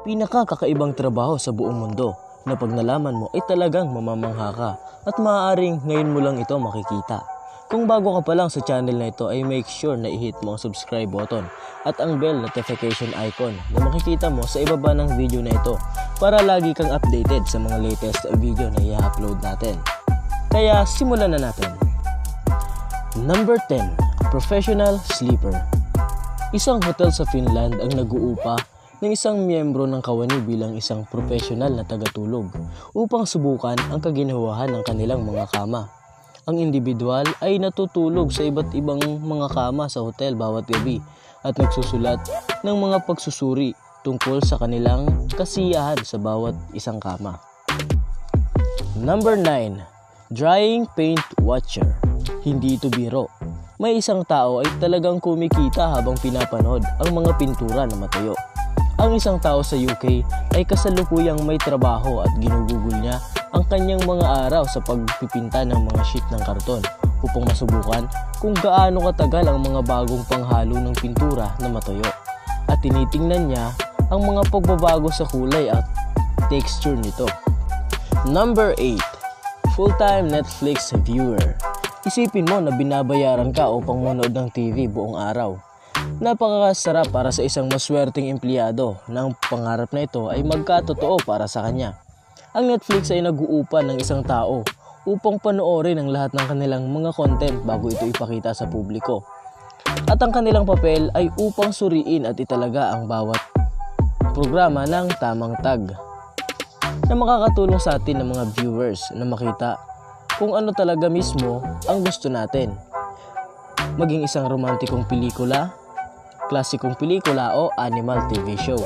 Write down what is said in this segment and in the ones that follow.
Pinakakakaibang trabaho sa buong mundo na pag nalaman mo ay talagang mamamangha ka at maaaring ngayon mo lang ito makikita. Kung bago ka pa lang sa channel na ito ay make sure na i-hit mo ang subscribe button at ang bell notification icon na makikita mo sa ibaba ng video na ito para lagi kang updated sa mga latest video na i-upload natin. Kaya simulan na natin. Number 10. Professional Sleeper. Isang hotel sa Finland ang nag-uupa ng isang miyembro ng kawani bilang isang professional na tagatulog upang subukan ang kaginawahan ng kanilang mga kama. Ang individual ay natutulog sa iba't ibang mga kama sa hotel bawat gabi at nagsusulat ng mga pagsusuri tungkol sa kanilang kasiyahan sa bawat isang kama. Number 9. Drying Paint Watcher. Hindi ito biro. May isang tao ay talagang kumikita habang pinapanood ang mga pintura na matuyo. Ang isang tao sa UK ay kasalukuyang may trabaho at ginugugol niya ang kanyang mga araw sa pagpipinta ng mga sheet ng karton upang masubukan kung gaano katagal ang mga bagong panghalo ng pintura na matuyo. At tinitingnan niya ang mga pagbabago sa kulay at texture nito. Number 8. Full-time Netflix viewer. Isipin mo na binabayaran ka upang manood ng TV buong araw. Napakasarap para sa isang maswerteng empleyado na ang pangarap na ito ay magkatotoo para sa kanya. Ang Netflix ay nag-uupa ng isang tao upang panoorin ang lahat ng kanilang mga content bago ito ipakita sa publiko. At ang kanilang papel ay upang suriin at italaga ang bawat programa ng tamang tag na makakatulong sa atin ng mga viewers na makita kung ano talaga mismo ang gusto natin. Maging isang romantikong pelikula, klasikong pelikula o animal TV show.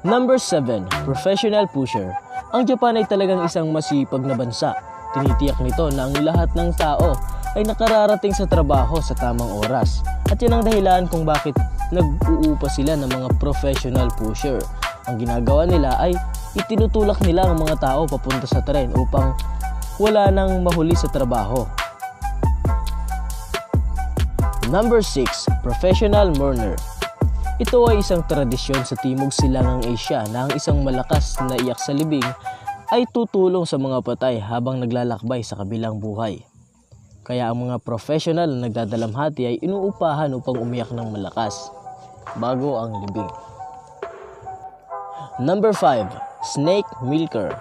Number 7. Professional Pusher. Ang Japan ay talagang isang masipag na bansa. Tinitiyak nito na ang lahat ng tao ay nakararating sa trabaho sa tamang oras. At yan ang dahilan kung bakit nag-uupa sila ng mga professional pusher. Ang ginagawa nila ay itinutulak nila ang mga tao papunta sa tren upang wala nang mahuli sa trabaho. Number 6. Professional Mourner. Ito ay isang tradisyon sa Timog Silangang Asia na ang isang malakas na iyak sa libing ay tutulong sa mga patay habang naglalakbay sa kabilang buhay. Kaya ang mga professional na nagdadalamhati ay inuupahan upang umiyak ng malakas bago ang libing. Number 5. Snake Milker.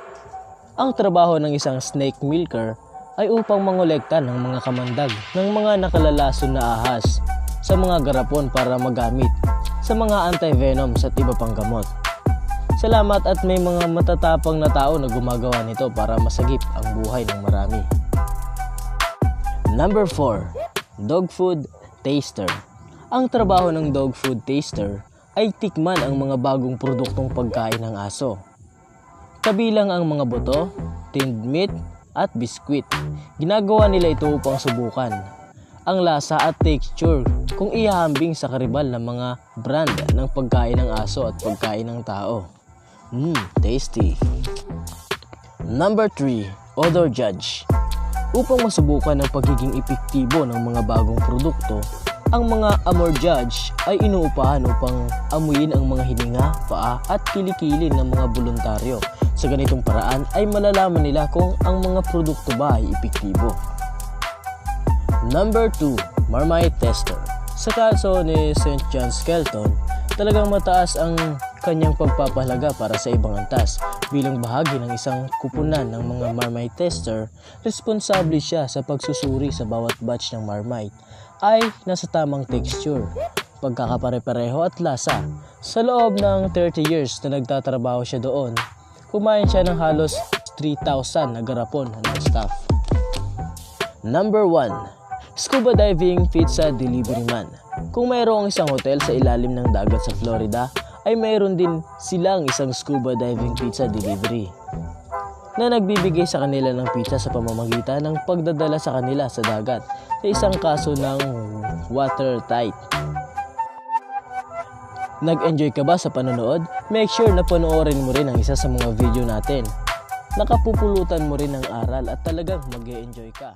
Ang trabaho ng isang snake milker ay upang mangolekta ng mga kamandag ng mga nakalalason na ahas sa mga garapon para magamit sa mga anti-venoms at iba pang gamot. Salamat at may mga matatapang na tao na gumagawa nito para masagip ang buhay ng marami. Number 4. Dog Food Taster. Ang trabaho ng dog food taster ay tikman ang mga bagong produktong pagkain ng aso. Kabilang ang mga buto, tinned meat at biskwit. Ginagawa nila ito upang subukan ang lasa at texture kung ihahambing sa karibal ng mga brand ng pagkain ng aso at pagkain ng tao. Tasty. Number 3. Odor Judge. Upang masubukan ang pagiging epektibo ng mga bagong produkto, ang mga Amor Judge ay inuupahan upang amuyin ang mga hininga, paa at kilikili ng mga voluntaryo. Sa ganitong paraan ay malalaman nila kung ang mga produkto ba ay epektibo. Number 2. Marmite Tester. Sa kaso ni St. John Skelton, talagang mataas ang kanyang pagpapahalaga para sa ibang antas. Bilang bahagi ng isang kupunan ng mga Marmite Tester, responsable siya sa pagsusuri sa bawat batch ng Marmite ay nasa tamang texture, pagkakapare-pareho at lasa. Sa loob ng 30 years na nagtatrabaho siya doon, kumain siya ng halos 3,000 na garapon ng staff. Number 1. Scuba Diving Pizza Delivery Man. Kung mayroong isang hotel sa ilalim ng dagat sa Florida, ay mayroon din silang isang scuba diving pizza delivery na nagbibigay sa kanila ng pizza sa pamamagitan ng pagdadala sa kanila sa dagat sa isang kaso ng watertight. Nag-enjoy ka ba sa panonood? Make sure na panoorin mo rin ang isa sa mga video natin. Nakapupulutan mo rin ng aral at talagang mag-e-enjoy ka.